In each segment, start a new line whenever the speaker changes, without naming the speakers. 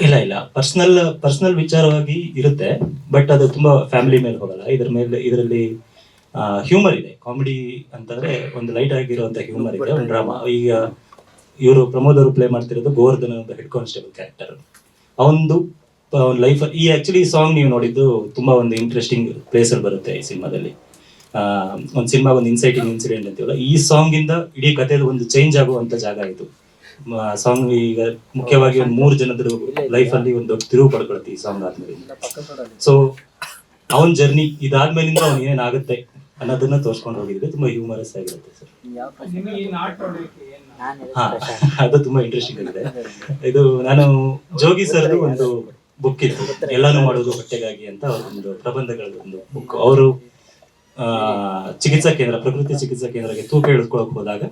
ಇಲ್ಲ ಇಲ್ಲ, ಪರ್ಸನಲ್ ವಿಚಾರವಾಗಿ ಇರುತ್ತೆ. ಬಟ್ ಅದು ತುಂಬಾ ಫ್ಯಾಮಿಲಿ ಮೇಲೆ ಹೋಗಲ್ಲ. ಇದರಲ್ಲಿ ಹ್ಯೂಮರ್ ಇದೆ. ಕಾಮಿಡಿ ಅಂತಂದ್ರೆ ಒಂದು ಲೈಟ್ ಆಗಿರುವಂತ ಹ್ಯೂಮರ್ ಇದೆ, ಒಂದು ಡ್ರಾಮಾ. ಈಗ ಇವರು ಪ್ರಮೋದ್ ಅವರು ಪ್ಲೇ ಮಾಡ್ತಿರೋದು ಗೋವರ್ಧನ್ ಅಂತ ಹೆಡ್ ಕಾನ್ಸ್ಟೇಬಲ್ ಕ್ಯಾರೆಕ್ಟರ್. ಅವನದು ಲೈಫ್ ಈ ಆಕ್ಚುಲಿ ಸಾಂಗ್ ನೀವು ನೋಡಿದ್ದು ತುಂಬಾ ಒಂದು ಇಂಟ್ರೆಸ್ಟಿಂಗ್ ಪ್ಲೇಸ್ ಅಲ್ಲಿ ಬರುತ್ತೆ ಈ ಸಿನಿಮಾದಲ್ಲಿ. ಒಂದು ಸಿನಿಮಾ ಒಂದು ಇನ್ಸೈಟಿಂಗ್ ಇನ್ಸಿಡೆಂಟ್ ಅಂತೀವಲ್ಲ, ಈ ಸಾಂಗ್ ಇಂದ ಇಡೀ ಕಥೆದು ಒಂದು ಚೇಂಜ್ ಆಗುವಂತ ಜಾಗ ಇದು. ಸಾಂಗ್ ಈಗ ಮುಖ್ಯವಾಗಿ ಒಂದು 3 ಜನದ ಲೈಫ್ ಅಲ್ಲಿ ಒಂದು ತಿರುವು ಪಡ್ಕೊಳುತ್ತೆ ಈ ಸಾಂಗ್ ಆದ್ಮೇಲೆ. ಸೊ ಅವನ್ ಜರ್ನಿ ಇದಾದ್ಮೇಲಿಂದ ಅವ್ನು ಏನಾಗುತ್ತೆ ಅನ್ನೋದನ್ನ ತೋರ್ಸ್ಕೊಂಡು ಹೋಗಿದ್ರೆ ತುಂಬಾ ಹ್ಯೂಮರಸ್ ಆಗಿರುತ್ತೆ ಸರ್. ಹಾ, ಅದು ತುಂಬಾ ಇಂಟ್ರೆಸ್ಟಿಂಗ್ ಆಗಿದೆ. ಇದು ನಾನು ಜೋಗಿ ಸರ್ದು ಒಂದು ಬುಕ್ ಇತ್ತು, ಎಲ್ಲಾನು ಮಾಡೋದು ಬಟ್ಟೆಗಾಗಿ ಅಂತ ಒಂದು ಪ್ರಬಂಧಗಳ ಒಂದು ಬುಕ್. ಅವರು ಚಿಕಿತ್ಸಾ ಕೇಂದ್ರ, ಪ್ರಕೃತಿ ಚಿಕಿತ್ಸಾ ಕೇಂದ್ರಕ್ಕೆ ತೂಕ ಇಳಿದುಕೊಳ್ಳಕ್ ಹೋದಾಗ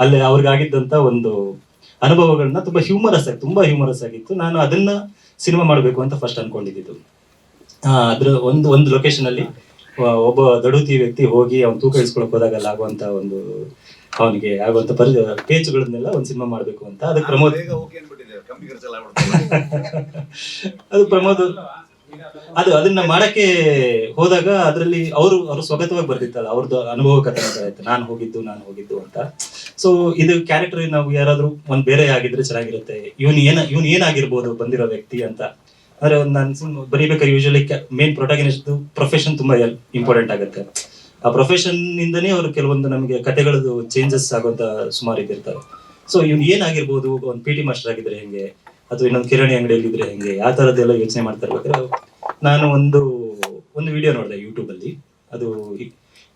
ಅಲ್ಲಿ ಅವ್ರಿಗಾಗಿದ್ದಂತ ಒಂದು ಅನುಭವಗಳನ್ನ ತುಂಬಾ ಹ್ಯೂಮರಸ್ ಆಗಿತ್ತು. ನಾನು ಅದನ್ನ ಸಿನಿಮಾ ಮಾಡಬೇಕು ಅಂತ ಫಸ್ಟ್ ಅನ್ಕೊಂಡಿದ್ದು. ಅದ್ರ ಒಂದು ಲೊಕೇಶನ್ ಅಲ್ಲಿ ಒಬ್ಬ ದಡುತಿ ವ್ಯಕ್ತಿ ಹೋಗಿ ಅವ್ನು ತೂಕ ಇಳಿಸ್ಕೊಳಕ್ ಹೋದಾಗ ಅಲ್ಲಿ ಆಗುವಂತ ಒಂದು ಅವನಿಗೆ ಆಗುವಂತ ಪೇಚುಗಳನ್ನೆಲ್ಲ ಒಂದು ಸಿನಿಮಾ ಮಾಡ್ಬೇಕು ಅಂತ. ಅದಕ್ಕೆ ಪ್ರಮೋದ್ ಅದು ಪ್ರಮೋದ್ ಅದನ್ನ ಮಾಡಕ್ಕೆ ಹೋದಾಗ ಅದರಲ್ಲಿ ಅವರು ಸ್ವಗತವಾಗಿ ಬರ್ದಿತ್ತಲ್ಲ, ಅವ್ರದ್ದು ಅನುಭವ ಕಥೆ ಇತ್ತು, ನಾನು ಹೋಗಿದ್ದು ಅಂತ. ಸೊ ಇದು ಕ್ಯಾರೆಕ್ಟರ್ ನಾವು ಯಾರಾದ್ರೂ ಒಂದ್ ಬೇರೆ ಆಗಿದ್ರೆ ಚೆನ್ನಾಗಿರುತ್ತೆ. ಇವನ್ ಏನಾಗಿರ್ಬೋದು ಬಂದಿರೋ ವ್ಯಕ್ತಿ ಅಂತ. ಅಂದ್ರೆ ಒಂದು ನಾನು ಬರೀಬೇಕಾದ್ರೆ ಯೂಶಲಿ ಮೇನ್ ಪ್ರೊಟಾಗನಿಸ್ಟ್ ಪ್ರೊಫೆಷನ್ ತುಂಬಾ ಇಂಪಾರ್ಟೆಂಟ್ ಆಗುತ್ತೆ. ಆ ಪ್ರೊಫೆಷನ್ ಇಂದನೇ ಅವ್ರು ಕೆಲವೊಂದು ನಮಗೆ ಕಥೆಗಳದ್ದು ಚೇಂಜಸ್ ಆಗುವಂತ ಸುಮಾರು ಇದ್ದಿರ್ತಾರೆ. ಸೊ ಇವ್ನು ಏನಾಗಿರ್ಬೋದು, ಒಂದು PT ಮಾಸ್ಟರ್ ಆಗಿದ್ರೆ ಹೆಂಗೆ, ಅಥವಾ ಇನ್ನೊಂದು ಕಿರಾಣಿ ಅಂಗಡಿಯಲ್ಲಿ ಇದ್ರೆ ಹೆಂಗೆ, ಆ ತರದ್ದೆಲ್ಲ ಯೋಚನೆ ಮಾಡ್ತಾ ಇರ್ಬೇಕಾದ್ರೆ ನಾನು ಒಂದು ವಿಡಿಯೋ ನೋಡಿದೆ ಯೂಟ್ಯೂಬ್ ಅಲ್ಲಿ. ಅದು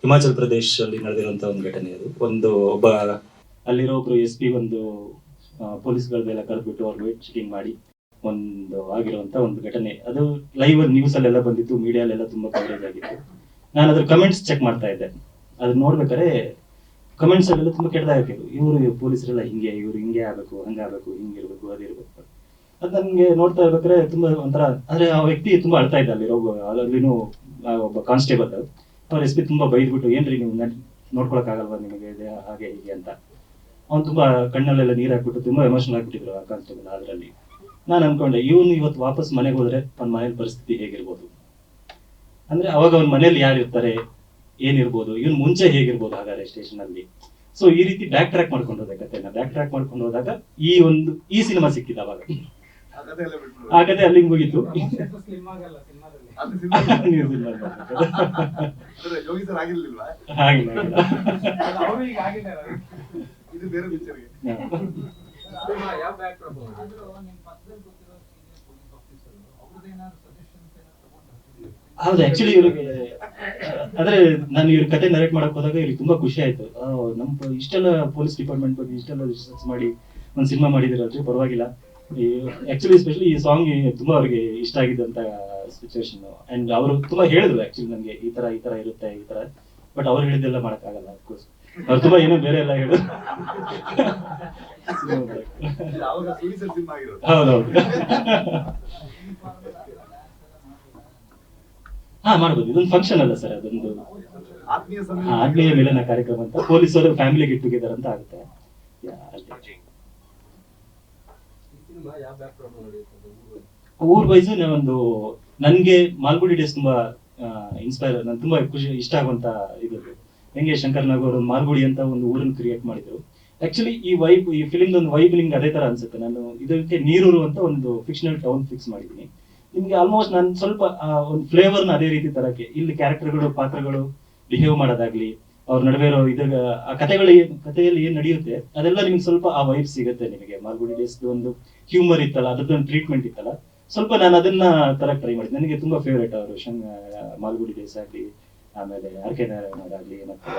ಹಿಮಾಚಲ್ ಪ್ರದೇಶ್ ಅಲ್ಲಿ ನಡೆದಿರುವಂತ ಒಂದು ಘಟನೆ. ಅದು ಒಬ್ಬ ಅಲ್ಲಿರೋ ಒಬ್ರು SP ಒಂದು ಪೊಲೀಸ್ಗಳನ್ನೆಲ್ಲ ಕರೆದ್ಬಿಟ್ಟು ಅವ್ರು ವೇಟ್ ಚೆಕಿಂಗ್ ಮಾಡಿ ಒಂದು ಆಗಿರುವಂತ ಒಂದು ಘಟನೆ. ಅದು ಲೈವ್ ನ್ಯೂಸ್ ಅಲ್ಲೆಲ್ಲ ಬಂದಿತ್ತು, ಮೀಡಿಯಾಲೆಲ್ಲ ತುಂಬಾ ಕವರೇಜ್ ಆಗಿತ್ತು. ನಾನು ಅದ್ರ ಕಮೆಂಟ್ಸ್ ಚೆಕ್ ಮಾಡ್ತಾ ಇದ್ದೆ. ಅದನ್ನ ನೋಡ್ಬೇಕಾದ್ರೆ ಕಮೆಂಟ್ಸ್ ಅಲ್ಲೆಲ್ಲ ತುಂಬಾ ಕೆಟ್ಟದಾಗಿತ್ತು. ಇವರು ಪೊಲೀಸರೆಲ್ಲ ಇವ್ರು ಹಿಂಗೆ ಆಗ್ಬೇಕು, ಹಂಗಾಗಬೇಕು, ಹಿಂಗಿರ್ಬೇಕು, ಅದಿರ್ಬೇಕು. ಅದ್ ನನ್ಗೆ ನೋಡ್ತಾ ಇರ್ಬೇಕಾದ್ರೆ ತುಂಬಾ ಒಂಥರ, ಅಂದ್ರೆ ಆ ವ್ಯಕ್ತಿ ತುಂಬಾ ಅಳ್ತಾ ಇದ್ದ. ಅಲ್ಲಿನೂ ಒಬ್ಬ ಕಾನ್ಸ್ಟೇಬಲ್ ಅವ್ರ SP ತುಂಬಾ ಬೈದ್ಬಿಟ್ಟು, ಏನ್ರಿ ನೀವು ನೋಡ್ಕೊಳಕ್ ಆಗಲ್ವಾ ನಿಮಗೆ, ಹಾಗೆ ಹೀಗೆ ಅಂತ. ಅವ್ನು ತುಂಬಾ ಕಣ್ಣಲ್ಲೆಲ್ಲ ನೀರ್ ಹಾಕ್ಬಿಟ್ಟು ತುಂಬಾ ಎಮೋಷನಲ್ ಆಗ್ಬಿಟ್ಟಿದ್ರು ಆ ಕಾನ್ಸ್ಟೇಬಲ್. ಅದ್ರಲ್ಲಿ ನಾನು ಅನ್ಕೊಂಡೆ, ಇವನು ಇವತ್ತು ವಾಪಸ್ ಮನೆಗೆ ಹೋದ್ರೆ ಅವ್ನ ಮನೇಲಿ ಪರಿಸ್ಥಿತಿ ಹೇಗಿರ್ಬೋದು, ಅಂದ್ರೆ ಅವಾಗ ಅವ್ನ ಮನೇಲಿ ಯಾರು ಇರ್ತಾರೆ, ಏನಿರ್ಬೋದು, ಇವನ್ ಮುಂಚೆ ಹೇಗಿರ್ಬೋದು ಹಾಗಾದ್ರೆ ಸ್ಟೇಷನ್ ಅಲ್ಲಿ. ಸೊ ಈ ರೀತಿ ಬ್ಯಾಕ್ ಟ್ರ್ಯಾಕ್ ಮಾಡ್ಕೊಂಡು ಹೋದ ಕಥೆನ. ಬ್ಯಾಕ್ ಟ್ರ್ಯಾಕ್ ಮಾಡ್ಕೊಂಡು ಹೋದಾಗ ಈ ಸಿನಿಮಾ ಸಿಕ್ಕಿದ. ಅವಾಗ ಆ ಕಥೆ ಅಲ್ಲಿಂಗ್ ಹೋಗಿತ್ತು. ಹೌದು, ಆಕ್ಚುಲಿ ಇವ್ರಿಗೆ ಅಂದ್ರೆ ನಾನು ಇವ್ರ ಕತೆ ನರೇಟ್ ಮಾಡಕ್ ಹೋದಾಗ ಇವ್ರಿಗೆ ತುಂಬಾ ಖುಷಿ ಆಯ್ತು. ನಮ್ ಇಷ್ಟೆಲ್ಲ ಪೊಲೀಸ್ ಡಿಪಾರ್ಟ್ಮೆಂಟ್ ಬಗ್ಗೆ ಇಷ್ಟೆಲ್ಲ ರಿಸರ್ಚ್ ಮಾಡಿ ಒಂದ್ ಸಿನಿಮಾ ಮಾಡಿದಿರಲ್ರಿ, ಪರವಾಗಿಲ್ಲ. ಆಕ್ಚುಲಿ ಎಸ್ಪೆಷಲಿ ಈ ಸಾಂಗ್ ತುಂಬಾ ಅವ್ರಿಗೆ ಇಷ್ಟ ಆಗಿದ್ದಂತ ಸಿಚುವೇಶನ್. ಅಂಡ್ ಅವರು ತುಂಬಾ ಹೇಳಿದ್ರು ಆಕ್ಚುಲಿ ನನ್ಗೆ, ಈ ತರ ಇರುತ್ತೆ ಈ ತರ. ಬಟ್ ಅವ್ರು ಹೇಳಿದ್ದೆಲ್ಲ ಮಾಡಕ್ ಆಗಲ್ಲ, ಅಫ್ಕೋರ್ಸ್. ಅವ್ರು ತುಂಬಾ ಏನೋ ಬೇರೆ ಎಲ್ಲ ಹೇಳಿದ್ರು. ಹೌದೌದು. ಮಾಡ್ಬೋದು. ಇದೊಂದು ಫಂಕ್ಷನ್ ಅಲ್ಲ ಸರ್, ಅದೊಂದು ಆತ್ಮೀಯ ಮಿಲನ ಕಾರ್ಯಕ್ರಮ ಅಂತ. ಪೊಲೀಸರು ಫ್ಯಾಮಿಲಿ ಗೆಟ್ ಟುಗೆದರ್ ಅಂತ ಆಗುತ್ತೆ. ಊರ್ ವೈಸ್ ನನ್ಗೆ ಮಾಲ್ಗುಡಿ ಡೇಸ್ ತುಂಬಾ ಇನ್ಸ್ಪೈರ್, ನನ್ ತುಂಬಾ ಇಷ್ಟ ಆಗುವಂತ ಇದು. ಹೆಂಗೆ ಶಂಕರ್ ನಾಗ್ ಅವರು ಮಾಲ್ಗುಡಿ ಅಂತ ಒಂದು ಊರನ್ನು ಕ್ರಿಯೇಟ್ ಮಾಡಿದ್ರು. ಆಕ್ಚುಲಿ ಈ ಫಿಲಿಮ್ ಒಂದು ವೈಬ್ ನಿಮ್ಗೆ ಅದೇ ತರ ಅನ್ಸುತ್ತೆ. ನಾನು ಇದಕ್ಕೆ ನೀರೂರು ಅಂತ ಒಂದು ಫಿಕ್ಷನಲ್ ಟೌನ್ ಫಿಕ್ಸ್ ಮಾಡಿದ್ದೀನಿ. ನಿಮ್ಗೆ ಆಲ್ಮೋಸ್ಟ್ ನಾನು ಸ್ವಲ್ಪ ಒಂದು ಫ್ಲೇವರ್ನ ಅದೇ ರೀತಿ ತರಕ್ಕೆ, ಇಲ್ಲಿ ಕ್ಯಾರೆಕ್ಟರ್ಗಳು, ಪಾತ್ರಗಳು ಬಿಹೇವ್ ಮಾಡೋದಾಗ್ಲಿ, ಅವ್ರ ನಡುವೆ ಇರೋ ಆ ಕಥೆಯಲ್ಲಿ ಏನ್ ನಡೆಯುತ್ತೆ ಅದೆಲ್ಲ ನಿಮ್ಗೆ ಸ್ವಲ್ಪ ಆ ವೈಬ್ ಸಿಗುತ್ತೆ ನಿಮಗೆ. ಮಾಲ್ಗುಡಿ ಡೇಸ್ ಒಂದು ಹ್ಯೂಮರ್ ಇತ್ತಲ್ಲ, ಅದ್ರದ್ದೊಂದು ಟ್ರೀಟ್ಮೆಂಟ್ ಇತ್ತಲ್ಲ, ಸ್ವಲ್ಪ ನಾನು ಅದನ್ನ ತರಕ್ ಟ್ರೈ ಮಾಡಿದ್ದೆ. ನನಗೆ ತುಂಬಾ ಫೇವ್ರೇಟ್ ಅವರು ಮಾಲ್ಗುಡಿ ಡೇಸ್ ಆಗ್ಲಿ, ಆಮೇಲೆ RK ನಾರಾಯಣ ಆಗ್ಲಿ, ಮತ್ತೆ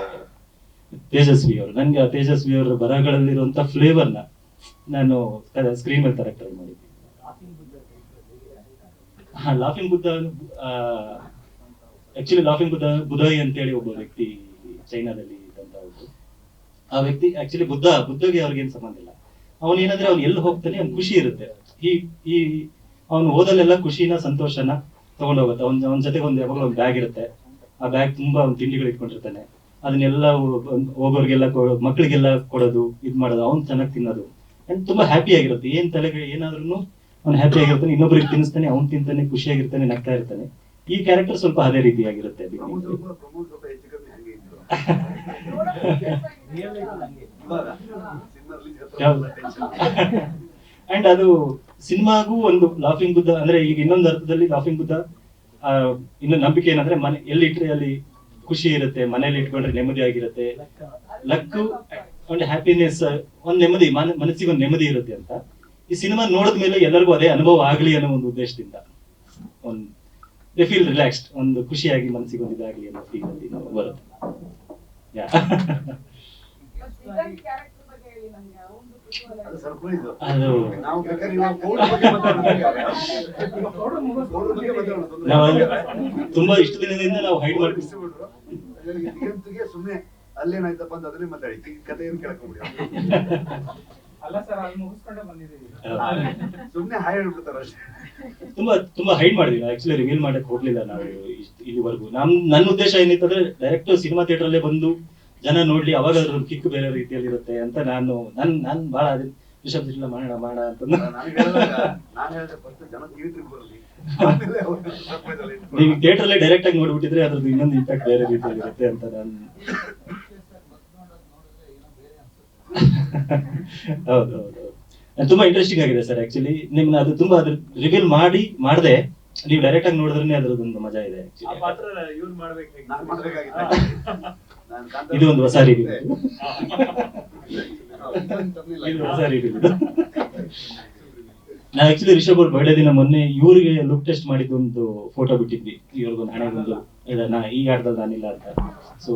ತೇಜಸ್ವಿ ಅವರು. ನನ್ಗೆ ಆ ತೇಜಸ್ವಿ ಅವರ ಬರಹಗಳಲ್ಲಿರುವಂತ ಫ್ಲೇವರ್ನ ನಾನು ಸ್ಕ್ರೀನ್ ಮೇಲೆ ತರಕ್ ಟ್ರೈ ಮಾಡಿದ್ದೆ. ಲಾಫಿಂಗ್ ಬುದ್ಧ, ಆಕ್ಚುಲಿ ಲಾಫಿಂಗ್ ಬುದ್ಧಾಯಿ ಅಂತೇಳಿ ಒಬ್ಬ ವ್ಯಕ್ತಿ ಚೈನಾದಲ್ಲಿ ಇದ್ದಂತ ಒಬ್ಬರು. ಆ ವ್ಯಕ್ತಿ ಆಕ್ಚುಲಿ ಬುದ್ಧಗೆ ಅವ್ರಿಗೇನ್ ಸಂಬಂಧ ಇಲ್ಲ. ಅವನೇನಂದ್ರೆ ಅವ್ನು ಎಲ್ಲಿ ಹೋಗ್ತಾನೆ ಅವ್ನು ಖುಷಿ ಇರುತ್ತೆ. ಈ ಅವನು ಓದಲ್ಲೆಲ್ಲ ಖುಷಿನ, ಸಂತೋಷನ ತಗೊಂಡೋಗುತ್ತೆ. ಅವನ ಜೊತೆಗೆ ಯಾವಾಗಲೂ ಒಂದು ಬ್ಯಾಗ್ ಇರುತ್ತೆ. ಆ ಬ್ಯಾಗ್ ತುಂಬಾ ಒಂದು ತಿಂಡಿಗಳು ಇಟ್ಕೊಂಡಿರ್ತಾನೆ. ಅದನ್ನೆಲ್ಲ ಹೋಗೋರ್ಗೆಲ್ಲ ಮಕ್ಳಿಗೆಲ್ಲ ಕೊಡೋದು, ಮಾಡೋದು, ಅವ್ನು ಚೆನ್ನಾಗಿ ತಿನ್ನೋದು. ಅಂಡ್ ತುಂಬಾ ಹ್ಯಾಪಿ ಆಗಿರುತ್ತೆ. ಏನಾದ್ರೂ ಅವ್ನು ಹ್ಯಾಪಿ ಆಗಿರ್ತಾನೆ, ಇನ್ನೊಬ್ರಿಗೆ ತಿನ್ನಿಸ್ತಾನೆ, ಅವ್ನು ತಿಂತಾನೆ, ಖುಷಿಯಾಗಿರ್ತಾನೆ, ನಗ್ತಾ ಇರ್ತಾನೆ. ಈ ಕ್ಯಾರೆಕ್ಟರ್ ಸ್ವಲ್ಪ ಅದೇ ರೀತಿಯಾಗಿರುತ್ತೆ. ಅಂಡ್ ಅದು ಸಿನಿಮಾಗೂ ಒಂದು ಲಾಫಿಂಗ್ ಬುದ್ಧ ಅಂದ್ರೆ ಈಗ ಇನ್ನೊಂದು ಅರ್ಥದಲ್ಲಿ ಲಾಫಿಂಗ್ ಬುದ್ಧ ಇನ್ನೊಂದು ನಂಬಿಕೆ ಏನಂದ್ರೆ ಮನೆ ಎಲ್ಲಿ ಇಟ್ರೆ ಅಲ್ಲಿ ಖುಷಿ ಇರುತ್ತೆ, ಮನೇಲಿ ಇಟ್ಕೊಂಡ್ರೆ ನೆಮ್ಮದಿ ಆಗಿರುತ್ತೆ, ಲಕ್ಕು ಒಂದು ಹ್ಯಾಪಿನೆಸ್, ಒಂದ್ ನೆಮ್ಮದಿ, ಮನಸ್ಸಿಗೆ ಒಂದು ನೆಮ್ಮದಿ ಇರುತ್ತೆ ಅಂತ. ಈ ಸಿನಿಮಾ ನೋಡಿದ ಮೇಲೆ ಎಲ್ಲರಿಗೂ ಅದೇ ಅನುಭವ ಆಗ್ಲಿ ಅನ್ನೋ ಒಂದು ಉದ್ದೇಶದಿಂದ ಒಂದು ದೇ ಫೀಲ್ ರಿಲ್ಯಾಕ್ಸ್ಡ್, ಒಂದು ಖುಷಿಯಾಗಿ ಮನಸ್ಸಿಗೆ ಒಂದು ಇದಾಗ್ಲಿ ಅನ್ನೋ ಫೀಲ್ ಅಲ್ಲಿ ಬರುತ್ತೆ. ಅದು ತುಂಬಾ ಇಷ್ಟ ದಿನದಿಂದ ನಾವು ಹೈಡ್ ಮಾಡ್ತೀವಿ.
ಸುಮ್ಮನೆ ಅಲ್ಲೇನಾಯ್ತಪ್ಪ ಅಂತ ಅದನ್ನೇ ಮಾತಾಡಿ ಕಥೆ ಏನು ಕೇಳ್ಕೊಂಬಿಡಿ.
ಅಲ್ಲ ಸರ್, ಅಲ್ಲಿ ಮುಗಿಸ್ಕೊಂಡೇ ಬಂದಿದ್ದೀವಿ.
ಸುಮ್ಮನೆ ಹಾಯ್ ಹೇಳ್ಬಿಡ್ತಾರ ಅಷ್ಟೇ.
ತುಂಬಾ ಹೈಡ್ ಮಾಡಿದ್ವಿ. ಆಕ್ಚುಲಿ ರಿವೀಲ್ ಮಾಡಕ್ ಹೋಗ್ಲಿಲ್ಲ ನಾವು ಇಲ್ಲಿವರೆಗೂ. ನನ್ನ ಉದ್ದೇಶ ಏನಿತ್ತಂದ್ರೆ ಡೈರೆಕ್ಟ್ ಸಿನಿಮಾ ಥಿಯೇಟರ್ ಅಲ್ಲೇ ಬಂದು ಜನ ನೋಡ್ಲಿ, ಅವಾಗ ಅದ್ರ ಕಿಕ್ ಬೇರೆ ರೀತಿಯಲ್ಲಿ ಇರುತ್ತೆ ಅಂತ ನಾನು ಬಹಳ ರಿಷಬ್ ಇಲ್ಲ ಮಾಡೋಣ ಅಂತ ನೀವು ಥಿಯೇಟರ್ ಅಲ್ಲೇ ಡೈರೆಕ್ಟ್ ಆಗಿ ನೋಡ್ಬಿಟ್ಟಿದ್ರೆ ಅದ್ರದ್ದು ಇನ್ನೊಂದು ಇಂಪ್ಯಾಕ್ಟ್ ಬೇರೆ ರೀತಿಯಲ್ಲಿ ಇರುತ್ತೆ ಅಂತ ನಾನು. ಹೌದು, ತುಂಬಾ ಇಂಟ್ರೆಸ್ಟಿಂಗ್ ಆಗಿದೆ ಸರ್. ಆಕ್ಚುಲಿ ನಿಮ್ನ ಅದು ತುಂಬಾ ಅದ್ರ ರಿವೀಲ್ ಮಾಡದೆ ನೀವು ಡೈರೆಕ್ಟ್ ಆಗಿ ನೋಡಿದ್ರೆ ಅದ್ರದ್ದೊಂದು ಮಜಾ ಇದೆ. ಇದು ಒಂದು ಹೊಸ ರಿವ್ಯೂ. ನಾನು ಆಕ್ಚುಲಿ ರಿಷಬ್ ಅವ್ರ ಬರ್ಡೇ ದಿನ ಮೊನ್ನೆ ಇವ್ರಿಗೆ ಲುಕ್ ಟೆಸ್ಟ್ ಮಾಡಿದ್ದೊಂದು ಫೋಟೋ ಬಿಟ್ಟಿದ್ವಿ, ಇವ್ರಿಗೊಂದು ಹಣೆಗೊಂದು ಈ ಆಟದಲ್ಲಿ ನಾನಿಲ್ಲ ಅಂತ. ಸೊ